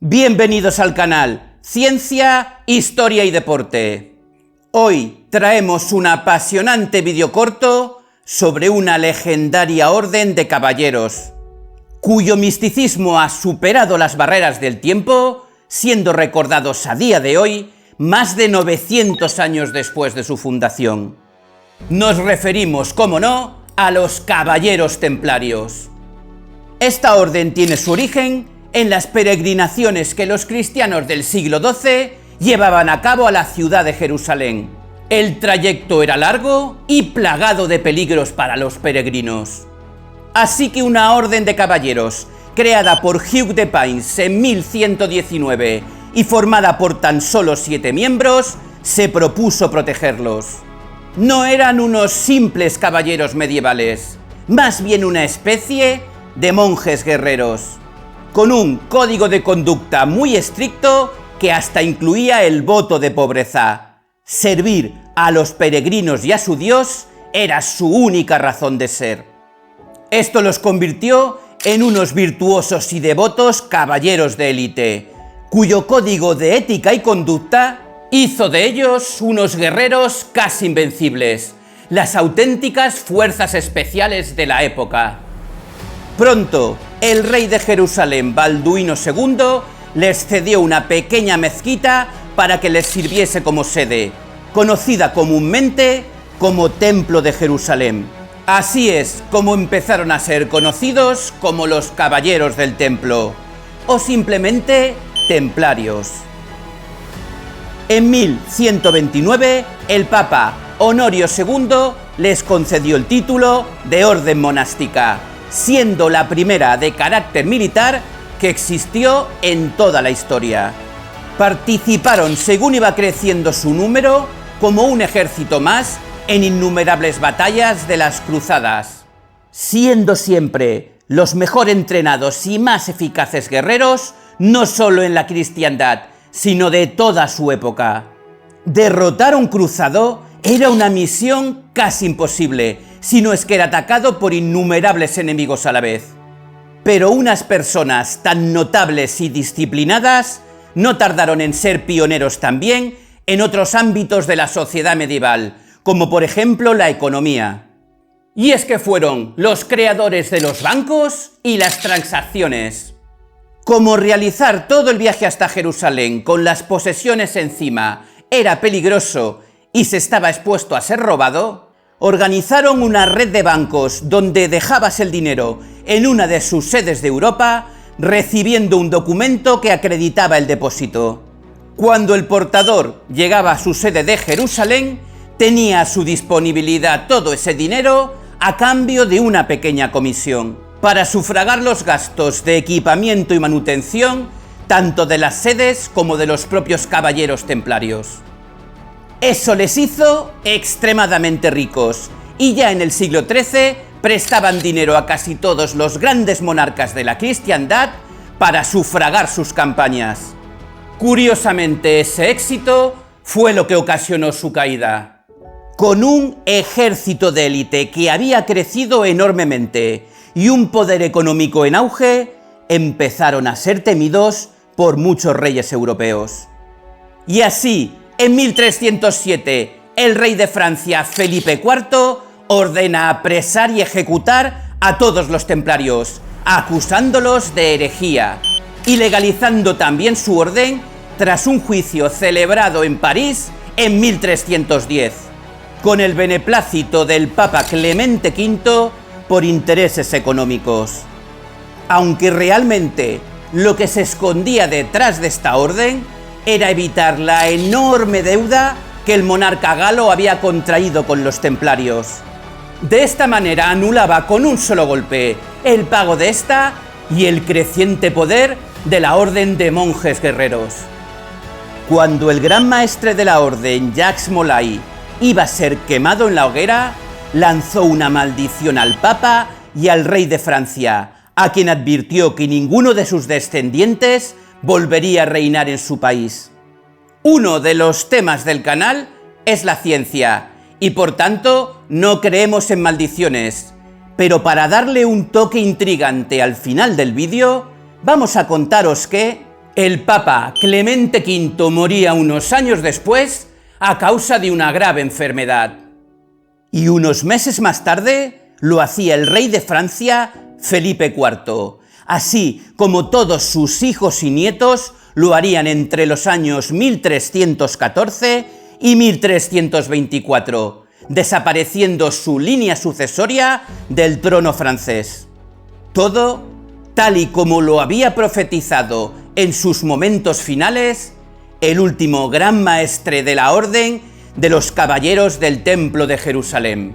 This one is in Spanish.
Bienvenidos al canal Ciencia, Historia y Deporte. Hoy traemos un apasionante vídeo corto sobre una legendaria orden de caballeros, cuyo misticismo ha superado las barreras del tiempo, siendo recordados a día de hoy, más de 900 años después de su fundación. Nos referimos, como no, a los Caballeros Templarios. Esta orden tiene su origen en las peregrinaciones que los cristianos del siglo XII llevaban a cabo a la ciudad de Jerusalén. El trayecto era largo y plagado de peligros para los peregrinos. Así que una orden de caballeros, creada por Hugh de Payns en 1119 y formada por tan solo 7 miembros, se propuso protegerlos. No eran unos simples caballeros medievales, más bien una especie de monjes guerreros, con un código de conducta muy estricto que hasta incluía el voto de pobreza. Servir a los peregrinos y a su Dios era su única razón de ser. Esto los convirtió en unos virtuosos y devotos caballeros de élite, cuyo código de ética y conducta hizo de ellos unos guerreros casi invencibles, las auténticas fuerzas especiales de la época. Pronto, el rey de Jerusalén, Balduino II, les cedió una pequeña mezquita para que les sirviese como sede, conocida comúnmente como Templo de Jerusalén. Así es como empezaron a ser conocidos como los Caballeros del Templo, o simplemente Templarios. En 1129, el Papa Honorio II les concedió el título de Orden Monástica, siendo la primera de carácter militar que existió en toda la historia. Participaron, según iba creciendo su número, como un ejército más en innumerables batallas de las cruzadas, siendo siempre los mejor entrenados y más eficaces guerreros, no solo en la cristiandad, sino de toda su época. Derrotar a un cruzado era una misión casi imposible, si no es que era atacado por innumerables enemigos a la vez. Pero unas personas tan notables y disciplinadas no tardaron en ser pioneros también en otros ámbitos de la sociedad medieval, como por ejemplo la economía. Y es que fueron los creadores de los bancos y las transacciones. Como realizar todo el viaje hasta Jerusalén con las posesiones encima era peligroso y se estaba expuesto a ser robado, organizaron una red de bancos donde dejabas el dinero en una de sus sedes de Europa, recibiendo un documento que acreditaba el depósito. Cuando el portador llegaba a su sede de Jerusalén, tenía a su disponibilidad todo ese dinero a cambio de una pequeña comisión, para sufragar los gastos de equipamiento y manutención, tanto de las sedes como de los propios caballeros templarios. Eso les hizo extremadamente ricos, y ya en el siglo XIII prestaban dinero a casi todos los grandes monarcas de la cristiandad para sufragar sus campañas. Curiosamente, ese éxito fue lo que ocasionó su caída. Con un ejército de élite que había crecido enormemente y un poder económico en auge, empezaron a ser temidos por muchos reyes europeos. Y así, en 1307, el rey de Francia, Felipe IV, ordena apresar y ejecutar a todos los templarios, acusándolos de herejía, y legalizando también su orden tras un juicio celebrado en París en 1310, con el beneplácito del Papa Clemente V por intereses económicos. Aunque realmente lo que se escondía detrás de esta orden era evitar la enorme deuda que el monarca galo había contraído con los templarios. De esta manera anulaba con un solo golpe el pago de esta y el creciente poder de la orden de monjes guerreros. Cuando el gran maestre de la orden, Jacques Molay, iba a ser quemado en la hoguera, lanzó una maldición al Papa y al rey de Francia, a quien advirtió que ninguno de sus descendientes volvería a reinar en su país. Uno de los temas del canal es la ciencia, y por tanto no creemos en maldiciones, pero para darle un toque intrigante al final del vídeo, vamos a contaros que, El Papa Clemente V moría unos años después a causa de una grave enfermedad. Y unos meses más tarde lo hacía el rey de Francia, Felipe IV, así como todos sus hijos y nietos lo harían entre los años 1314 y 1324, desapareciendo su línea sucesoria del trono francés. Todo tal y como lo había profetizado en sus momentos finales el último gran maestre de la Orden de los Caballeros del Templo de Jerusalén.